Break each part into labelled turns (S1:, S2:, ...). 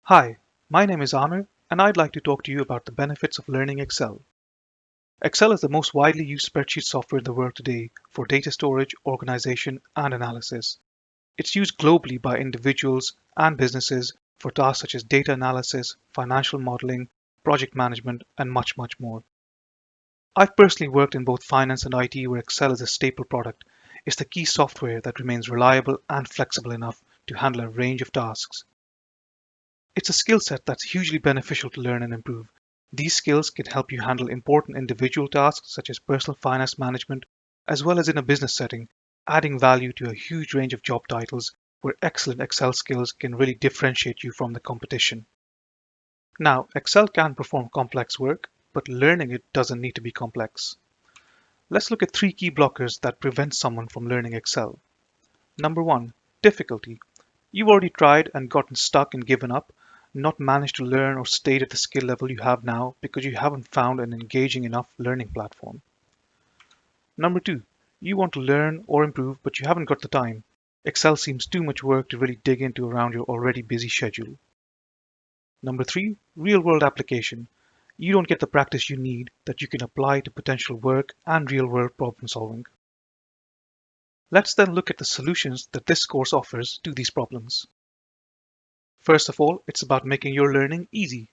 S1: Hi, my name is Amir, and I'd like to talk to you about the benefits of learning Excel. Excel is the most widely used spreadsheet software in the world today for data storage, organization, and analysis. It's used globally by individuals and businesses for tasks such as data analysis, financial modeling, project management, and much, much more. I've personally worked in both finance and IT where Excel is a staple product. It's the key software that remains reliable and flexible enough to handle a range of tasks. It's a skill set that's hugely beneficial to learn and improve. These skills can help you handle important individual tasks such as personal finance management, as well as in a business setting, adding value to a huge range of job titles where excellent Excel skills can really differentiate you from the competition. Now, Excel can perform complex work, but learning it doesn't need to be complex. Let's look at three key blockers that prevent someone from learning Excel. Number one, difficulty. You've already tried and gotten stuck and given up, not managed to learn or stay at the skill level you have now because you haven't found an engaging enough learning platform. Number two, you want to learn or improve, but you haven't got the time. Excel seems too much work to really dig into around your already busy schedule. Number three, real world application. You don't get the practice you need that you can apply to potential work and real world problem solving. Let's then look at the solutions that this course offers to these problems. First of all, it's about making your learning easy.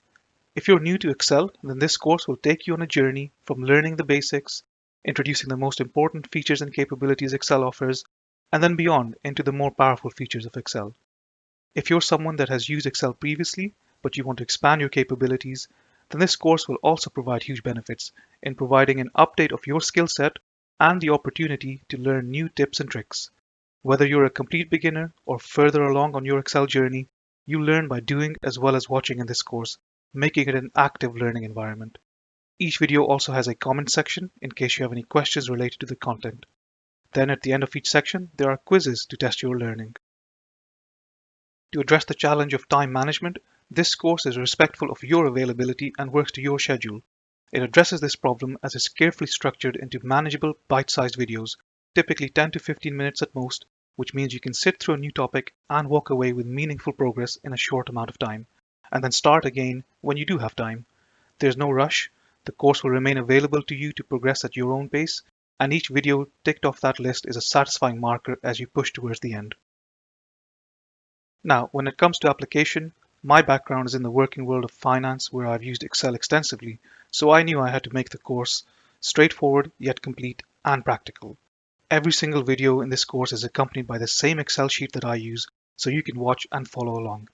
S1: If you're new to Excel, then this course will take you on a journey from learning the basics, introducing the most important features and capabilities Excel offers, and then beyond into the more powerful features of Excel. If you're someone that has used Excel previously, but you want to expand your capabilities, then this course will also provide huge benefits in providing an update of your skill set and the opportunity to learn new tips and tricks. Whether you're a complete beginner or further along on your Excel journey, you learn by doing as well as watching in this course, making it an active learning environment. Each video also has a comment section in case you have any questions related to the content. Then at the end of each section, there are quizzes to test your learning. To address the challenge of time management, this course is respectful of your availability and works to your schedule. It addresses this problem as it's carefully structured into manageable, bite-sized videos, typically 10 to 15 minutes at most, which means you can sit through a new topic and walk away with meaningful progress in a short amount of time, and then start again when you do have time. There's no rush. The course will remain available to you to progress at your own pace, and each video ticked off that list is a satisfying marker as you push towards the end. Now, when it comes to application, my background is in the working world of finance where I've used Excel extensively, so I knew I had to make the course straightforward yet complete and practical. Every single video in this course is accompanied by the same Excel sheet that I use, so you can watch and follow along.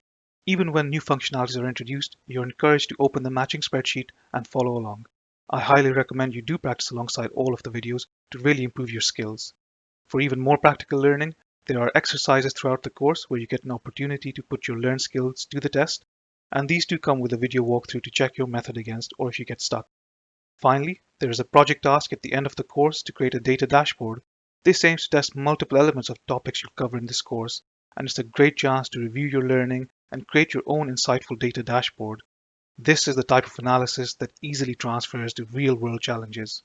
S1: Even when new functionalities are introduced, you're encouraged to open the matching spreadsheet and follow along. I highly recommend you do practice alongside all of the videos to really improve your skills. For even more practical learning, there are exercises throughout the course where you get an opportunity to put your learned skills to the test, and these do come with a video walkthrough to check your method against or if you get stuck. Finally, there is a project task at the end of the course to create a data dashboard. This aims to test multiple elements of topics you'll cover in this course, and it's a great chance to review your learning and create your own insightful data dashboard. This is the type of analysis that easily transfers to real-world challenges.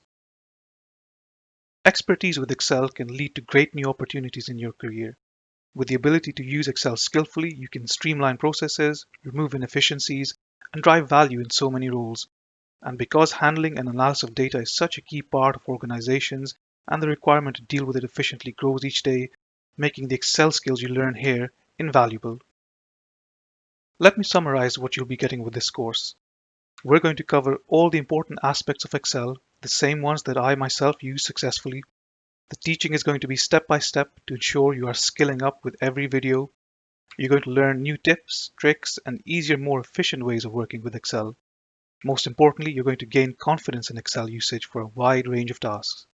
S1: Expertise with Excel can lead to great new opportunities in your career. With the ability to use Excel skillfully, you can streamline processes, remove inefficiencies, and drive value in so many roles. And because handling and analysis of data is such a key part of organizations and the requirement to deal with it efficiently grows each day, making the Excel skills you learn here invaluable. Let me summarize what you'll be getting with this course. We're going to cover all the important aspects of Excel, the same ones that I myself use successfully. The teaching is going to be step by step to ensure you are skilling up with every video. You're going to learn new tips, tricks, and easier, more efficient ways of working with Excel. Most importantly, you're going to gain confidence in Excel usage for a wide range of tasks.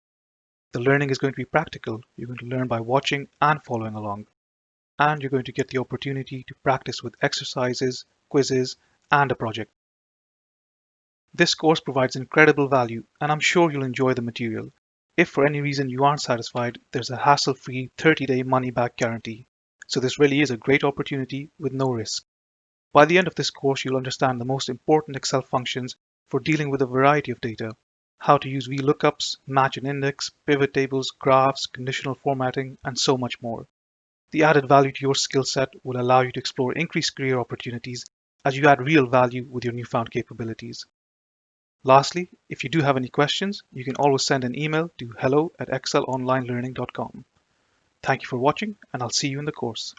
S1: The learning is going to be practical. You're going to learn by watching and following along. And you're going to get the opportunity to practice with exercises, quizzes, and a project. This course provides incredible value, and I'm sure you'll enjoy the material. If for any reason you aren't satisfied, there's a hassle-free 30-day money-back guarantee. So this really is a great opportunity with no risk. By the end of this course, you'll understand the most important Excel functions for dealing with a variety of data, how to use VLOOKUPs, match and index, pivot tables, graphs, conditional formatting, and so much more. The added value to your skill set will allow you to explore increased career opportunities as you add real value with your newfound capabilities. Lastly, if you do have any questions, you can always send an email to hello@excelonlinelearning.com. Thank you for watching, and I'll see you in the course.